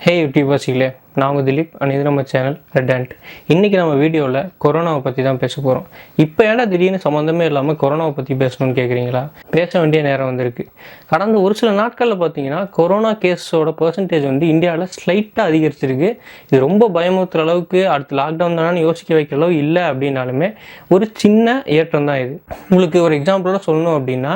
ஹே யூடியூபர்ஸிகளே, நான் உங்கள் திலீப் அண்ட் இது நம்ம சேனல் ரெட் அண்ட். இன்றைக்கி நம்ம வீடியோவில் கொரோனாவை பற்றி தான் பேச போகிறோம். இப்போ ஏன்னா திடீர்னு சம்மந்தமே இல்லாமல் கொரோனாவை பற்றி பேசணும்னு கேட்குறீங்களா? பேச வேண்டிய நேரம் வந்திருக்கு. கடந்த ஒரு சில நாட்களில் பார்த்தீங்கன்னா கொரோனா கேஸோட பர்சன்டேஜ் வந்து இந்தியாவில் ஸ்லைட்டாக அதிகரிச்சிருக்கு. இது ரொம்ப பயமுறுத்துகிற அளவுக்கு அடுத்து லாக்டவுன் தானே யோசிக்க வைக்கிற அளவு இல்லை அப்படின்னாலுமே ஒரு சின்ன ஏற்றம் தான் இது. உங்களுக்கு ஒரு எக்ஸாம்பிளோட சொல்லணும் அப்படின்னா,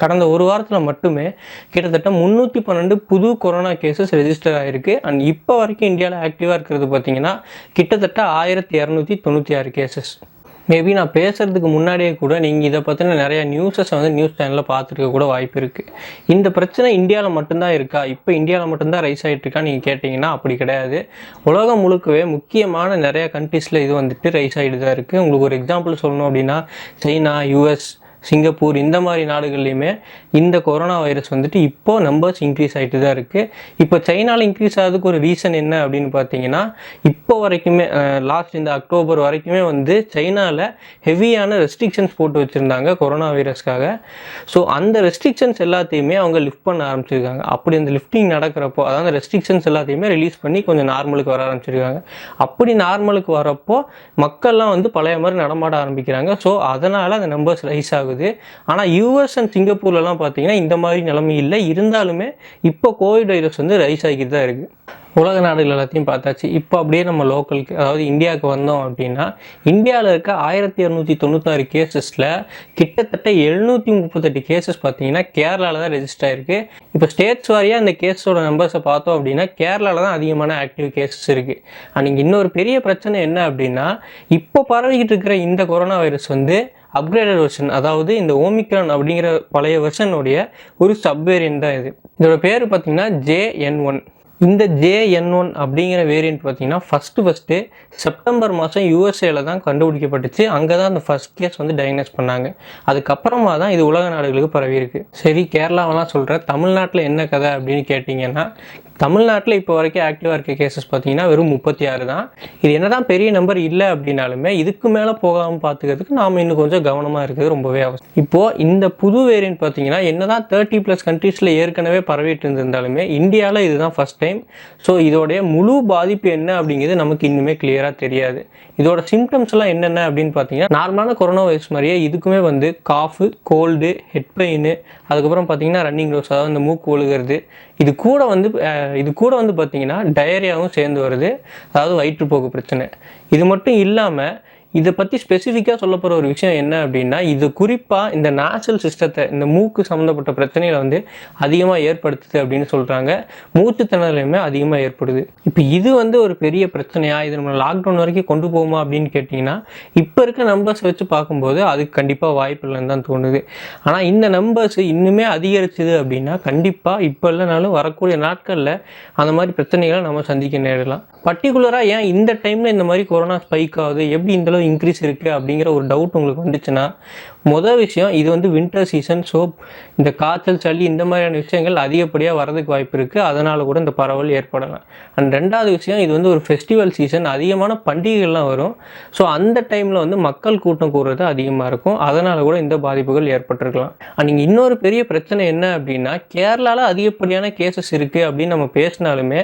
கடந்த ஒரு வாரத்தில் மட்டுமே கிட்டத்தட்ட 312 புது கொரோனா கேசஸ் ரெஜிஸ்டர் ஆகிருக்கு. அண்ட் இப்போ வரைக்கும் இந்தியாவில் ஆக்டிவாக இருக்கிறது பார்த்தீங்கன்னா கிட்டத்தட்ட 1296 கேசஸ். மேபி நான் பேசுகிறதுக்கு முன்னாடியே கூட நீங்கள் இதை பற்றின நிறையா நியூஸஸை வந்து நியூஸ் சேனலில் பார்த்துருக்க கூட வாய்ப்பு இருக்குது. இந்த பிரச்சனை இந்தியாவில் மட்டும்தான் இருக்கா, இப்போ இந்தியாவில் மட்டும்தான் ரைஸ் ஆகிட்டு இருக்கா நீங்கள் கேட்டிங்கன்னா அப்படி கிடையாது. உலகம் முழுக்கவே முக்கியமான நிறையா கண்ட்ரீஸில் இது வந்துட்டு ரைஸ் ஆகிட்டு தான் இருக்குது. உங்களுக்கு ஒரு எக்ஸாம்பிள் சொல்லணும் அப்படின்னா, சைனா, யூஎஸ், சிங்கப்பூர் இந்த மாதிரி நாடுகள்லையுமே இந்த கொரோனா வைரஸ் வந்துட்டு இப்போது நம்பர்ஸ் இன்க்ரீஸ் ஆகிட்டு தான் இருக்குது. இப்போ சைனாவில் இன்க்ரீஸ் ஆகிறதுக்கு ஒரு ரீசன் என்ன அப்படின்னு பார்த்தீங்கன்னா, இப்போ வரைக்குமே லாஸ்ட் இந்த அக்டோபர் வரைக்குமே வந்து சைனாவில் ஹெவியான ரெஸ்ட்ரிக்ஷன்ஸ் போட்டு வச்சுருந்தாங்க கொரோனா வைரஸ்க்காக. ஸோ அந்த ரெஸ்ட்ரிக்ஷன்ஸ் எல்லாத்தையுமே அவங்க லிஃப்ட் பண்ண ஆரம்பிச்சிருக்காங்க. அப்படி அந்த லிஃப்டிங் நடக்கிறப்போ, அதாவது ரெஸ்ட்ரிக்ஷன்ஸ் எல்லாத்தையுமே ரிலீஸ் பண்ணி கொஞ்சம் நார்மலுக்கு வர ஆரம்பிச்சிருக்காங்க. அப்படி நார்மலுக்கு வரப்போ மக்கள்லாம் வந்து பழைய மாதிரி நடமாட ஆரம்பிக்கிறாங்க. ஸோ அதனால் அந்த நம்பர்ஸ் ரைஸ் ஆகுது. ஆனால் யூஎஸ் அண்ட் சிங்கப்பூர்லலாம் பார்த்தீங்கன்னா இந்த மாதிரி நிலைமை இல்லை. இருந்தாலுமே இப்போ கோவிட் வைரஸ் வந்து ரைஸ் ஆகிட்டு தான் இருக்குது. உலக நாடுகள் எல்லாத்தையும் பார்த்தாச்சு. இப்போ அப்படியே நம்ம லோக்கலுக்கு, அதாவது இந்தியாவுக்கு வந்தோம் அப்படின்னா, இந்தியாவில் இருக்க 1296 கேசஸில் கிட்டத்தட்ட 738 கேசஸ் பார்த்தீங்கன்னா கேரளாவில் தான் ரெஜிஸ்டர் ஆகிருக்கு. இப்போ ஸ்டேட்ஸ் வாரியாக இந்த கேஸோட நம்பர்ஸை பார்த்தோம் அப்படின்னா கேரளாவில் தான் அதிகமான ஆக்டிவ் கேசஸ் இருக்குது. அண்ட் இன்னொரு பெரிய பிரச்சனை என்ன அப்படின்னா, இப்போ பரவிக்கிட்டு இருக்கிற இந்த கொரோனா வைரஸ் வந்து அப்கிரேடட் வெர்ஷன், அதாவது இந்த ஓமிக்ரான் அப்படிங்கிற பழைய வெர்ஷனுடைய ஒரு சப்வேரியன்ட் தான் இது. இதோட பேர் பார்த்தீங்கன்னா JN1. இந்த JN1 அப்படிங்கிற வேரியண்ட் பார்த்தீங்கன்னா ஃபஸ்ட்டு செப்டம்பர் மாதம் யூஎஸ்ஏல தான் கண்டுபிடிக்கப்பட்டுச்சு. அங்கே தான் அந்த ஃபஸ்ட் கேஸ் வந்து டயக்னோஸ் பண்ணாங்க. அதுக்கப்புறமா தான் இது உலக நாடுகளுக்கு பரவியிருக்கு. சரி, கேரளாவெல்லாம் சொல்கிறேன். தமிழ்நாட்டில் என்ன கதை அப்படின்னு கேட்டிங்கன்னா, தமிழ்நாட்டில் இப்போ வரைக்கும் ஆக்டிவாக இருக்க கேசஸ் பார்த்தீங்கன்னா வெறும் 36 தான். இது என்ன தான் பெரிய நம்பர் இல்லை அப்படின்னாலுமே இதுக்கு மேலே போகாமல் பார்த்துக்கிறதுக்கு நாம் இன்னும் கொஞ்சம் கவனமாக இருக்குது ரொம்பவே அவசியம். இப்போது இந்த புது வேரியண்ட் பார்த்தீங்கன்னா என்ன தான் 30+ கண்ட்ரீஸில் ஏற்கனவே பரவிட்டு இருந்திருந்தாலுமே இந்தியாவில் இதுதான் ஃபஸ்ட் டைம். ஸோ இதோடைய முழு பாதிப்பு என்ன அப்படிங்கிறது நமக்கு இன்னுமே கிளியராக தெரியாது. இதோட சிம்டம்ஸ் எல்லாம் என்னென்ன அப்படின்னு பார்த்தீங்கன்னா, நார்மலான கொரோனா வைரஸ் மாதிரியே இதுக்குமே வந்து காஃபு, கோல்டு, ஹெட் பெயின், அதுக்கப்புறம் பார்த்தீங்கன்னா ரன்னிங் ரோஸ், அதாவது இந்த மூக்கு ஒழுகிறது, இது கூட வந்து பார்த்தீங்கன்னா டயரியாவும் சேர்ந்து வருது, அதாவது வயிற்றுப்போக்கு பிரச்சனை. இது மட்டும் இல்லாமல் இதை பற்றி ஸ்பெசிஃபிக்காக சொல்ல போகிற ஒரு விஷயம் என்ன அப்படின்னா, இது குறிப்பாக இந்த நேசல் சிஸ்டத்தை, இந்த மூக்கு சம்மந்தப்பட்ட பிரச்சனைகளை வந்து அதிகமாக ஏற்படுத்துது அப்படின்னு சொல்கிறாங்க. மூச்சு திணறலுமே அதிகமாக ஏற்படுது. இப்போ இது வந்து ஒரு பெரிய பிரச்சனையாக இது நம்ம லாக்டவுன் வரைக்கும் கொண்டு போகுமா அப்படின்னு கேட்டிங்கன்னா, இப்போ இருக்க நம்பர்ஸ் வச்சு பார்க்கும்போது அதுக்கு கண்டிப்பாக வாய்ப்பு இல்லைன்னு தான் தோணுது. ஆனால் இந்த நம்பர்ஸ் இன்னுமே அதிகரிச்சுது அப்படின்னா கண்டிப்பாக இப்போ இல்லைனாலும் வரக்கூடிய நாட்களில் அந்த மாதிரி பிரச்சனைகளை நம்ம சந்திக்க நேரலாம். பர்டிகுலராக ஏன் இந்த டைமில் இந்த மாதிரி கொரோனா ஸ்பைக் ஆகுது, எப்படி இந்தளவு இன்க்ரீஸ் இருக்குது அப்படிங்கிற ஒரு டவுட் உங்களுக்கு வந்துச்சுன்னா, மொதல் விஷயம் இது வந்து வின்டர் சீசன். ஸோ இந்த காய்ச்சல், சளி இந்த மாதிரியான விஷயங்கள் அதிகப்படியாக வரதுக்கு வாய்ப்பு இருக்குது. அதனால் கூட இந்த பரவல் ஏற்படலாம். அண்ட் ரெண்டாவது விஷயம், இது வந்து ஒரு ஃபெஸ்டிவல் சீசன், அதிகமான பண்டிகைகள்லாம் வரும். ஸோ அந்த டைமில் வந்து மக்கள் கூட்டம் கூடுறது அதிகமாக இருக்கும். அதனால் கூட இந்த பாதிப்புகள் ஏற்பட்டிருக்கலாம். அண்ட் இன்னொரு பெரிய பிரச்சனை என்ன அப்படின்னா, கேரளாவில் அதிகப்படியான கேசஸ் இருக்குது அப்படின்னு நம்ம பேசினாலுமே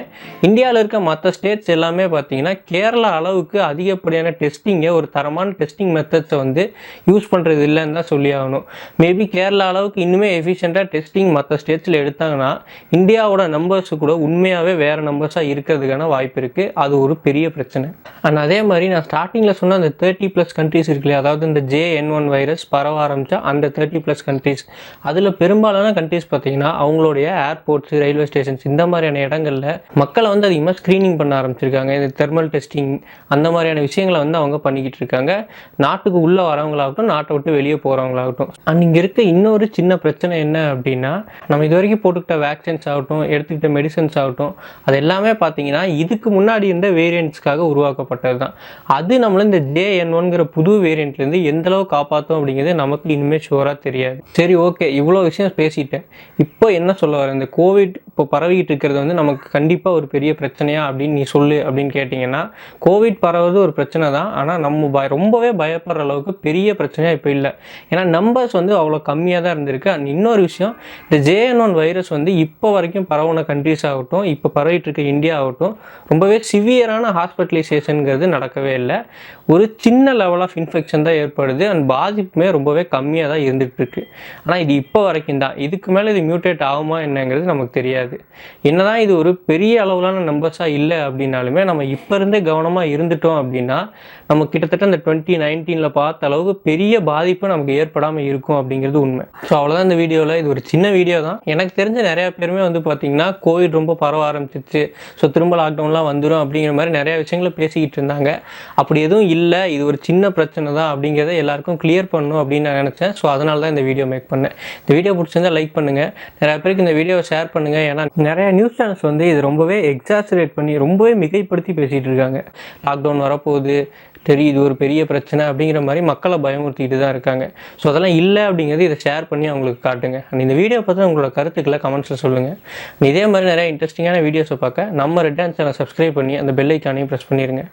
இந்தியாவில் இருக்க மற்ற ஸ்டேட்ஸ் எல்லாமே பார்த்தீங்கன்னா கேரளா அளவுக்கு அதிகப்படியான டெஸ்டிங்கை, ஒரு தரமான டெஸ்டிங் மெத்தட்ஸை வந்து யூஸ் பண்ணுறது இல்லைன்னு தான் சொல்லி ஆகணும். மேபி கேரளா அளவுக்கு இன்னுமே எஃபிஷியண்டாக டெஸ்டிங் மற்ற ஸ்டேட்ஸில் எடுத்தாங்கன்னா இந்தியாவோட நம்பர்ஸு கூட உண்மையாகவே வேறு நம்பர்ஸாக இருக்கிறதுக்கான வாய்ப்பு இருக்குது. அது ஒரு பெரிய பிரச்சனை. அண்ட் அதே மாதிரி நான் ஸ்டார்டிங்கில் சொன்ன அந்த 30+ கண்ட்ரீஸ் இருக்குல்லையா, அதாவது இந்த JN1 வைரஸ் பரவ ஆரம்பித்தா அந்த 30+ கண்ட்ரீஸ், அதில் பெரும்பாலான கண்ட்ரீஸ் பார்த்தீங்கன்னா அவங்களுடைய ஏர்போர்ட்ஸ், ரயில்வே ஸ்டேஷன்ஸ் இந்த மாதிரியான இடங்களில் மக்களை வந்து அதிகமாக ஸ்க்ரீனிங் பண்ண ஆரம்பிச்சிருக்காங்க. இந்த தெர்மல் டெஸ்டிங் அந்த மாதிரியான விஷயங்களை வந்து அவங்க பண்ணிக்கிட்டு இருக்காங்க. நாட்டுக்கு உள்ளே வரவங்களாகட்டும், நாட்டை விட்டு வெளியே போகிறவங்களாகட்டும். அண்ட் இங்கே இருக்க இன்னொரு சின்ன பிரச்சனை என்ன அப்படின்னா, நம்ம இது வரைக்கும் போட்டுக்கிட்ட வேக்சின்ஸ் ஆகட்டும், எடுத்துக்கிட்ட மெடிசன்ஸ் ஆகட்டும், அது எல்லாமே பார்த்தீங்கன்னா இதுக்கு முன்னாடி இருந்த வேரியண்ட்ஸ்க்காக உருவாக்கப்பட்டது தான். அது நம்மள இந்த JN1ங்கிற புது வேரியண்ட்லேருந்து எந்தளவு காப்பாற்றும் அப்படிங்கிறது நமக்கு இனிமேல் ஷுவராக தெரியாது. சரி, ஓகே, இவ்வளோ விஷயம் பேசிட்டேன். இப்போ என்ன சொல்ல வரேன், இந்த கோவிட் இப்போ பரவிட்டு இருக்கிறது வந்து நமக்கு கண்டிப்பாக ஒரு பெரிய பிரச்சனையா அப்படின்னு நீ சொல்லு அப்படின்னு கேட்டிங்கன்னா, கோவிட் பரவுறது ஒரு பிரச்சனை தான். ஆனால் நம்ம ரொம்பவே பயப்படுற அளவுக்கு பெரிய பிரச்சனையாக இப்போ இல்லை. ஏன்னா நம்பர்ஸ் வந்து அவ்வளோ கம்மியாக தான் இருந்திருக்கு. அண்ட் இன்னொரு விஷயம், இந்த JN1 வைரஸ் வந்து இப்போ வரைக்கும் பரவுன கண்ட்ரிஸ் ஆகட்டும், இப்போ பரவிட்டு இருக்க இந்தியா ஆகட்டும், ரொம்பவே சிவியரான ஹாஸ்பிட்டலைசேஷனுங்கிறது நடக்கவே இல்லை. ஒரு சின்ன லெவல் ஆஃப் இன்ஃபெக்ஷன் தான் ஏற்படுது. அண்ட் பாதிப்புமே ரொம்பவே கம்மியாக தான் இருந்துகிட்டு இருக்கு. ஆனால் இது இப்போ வரைக்கும் தான். இதுக்கு மேலே இது மியூட்டேட் ஆகுமா என்னங்கிறது நமக்கு தெரியாது. என்னதான் இது ஒரு பெரிய அளவிலான நம்பர்ஸாக இல்லை அப்படின்னாலுமே, நம்ம இப்போ இருந்தே கவனமாக இருந்துட்டோம் அப்படின்னா, நம்ம கிட்டத்தட்ட இந்த 2019 பார்த்த அளவுக்கு பெரிய பாதிப்பு நமக்கு ஏற்படாமல் இருக்கும் அப்படிங்கிறது உண்மை. ஸோ அவ்வளோதான் இந்த வீடியோவில். இது ஒரு சின்ன வீடியோ தான். எனக்கு தெரிஞ்ச நிறையா பேருமே வந்து பார்த்திங்கன்னா கோவிட் ரொம்ப பரவ ஆரம்பிச்சிச்சு, ஸோ திரும்ப லாக்டவுன்லாம் வந்துடும் அப்படிங்கிற மாதிரி நிறையா விஷயங்களை பேசிக்கிட்டு இருந்தாங்க. அப்படி எதுவும் இல்லை, இது ஒரு சின்ன பிரச்சனை தான் அப்படிங்கிறத எல்லாருக்கும் கிளியர் பண்ணணும் அப்படின்னு நான் நினச்சேன். ஸோ அதனால தான் இந்த வீடியோ மேக் பண்ணேன். இந்த வீடியோ பிடிச்சிருந்தால் லைக் பண்ணுங்கள், நிறையா பேருக்கு இந்த வீடியோவை ஷேர் பண்ணுங்கள். ஏன்னா நிறையா நியூஸ் சேனல்ஸ் வந்து இது ரொம்பவே எக்ஸாசரேட் பண்ணி ரொம்பவே மிகைப்படுத்தி பேசிகிட்டு இருக்காங்க. லாக்டவுன் வரப்போகுது, இது ஒரு பெரிய பிரச்சனை அப்படிங்கிற மாதிரி மக்களை பயமுறுத்திட்டு தான் இருக்காங்க. ஸோ அதெல்லாம் இல்லை அப்படிங்கிறது இதை ஷேர் பண்ணி அவங்களுக்கு காட்டுங்க. அண்ட் இந்த வீடியோ பார்த்து உங்களோட கருத்துக்களை கமெண்ட்ஸில் சொல்லுங்கள். இதே மாதிரி நிறைய இன்ட்ரெஸ்டிங்கான வீடியோஸை பார்க்க நம்ம ரெட் ஹேண்ட் சேனலை சப்ஸ்கிரைப் பண்ணி அந்த பெல் ஐக்கானையும் ப்ரெஸ் பண்ணிடுங்க.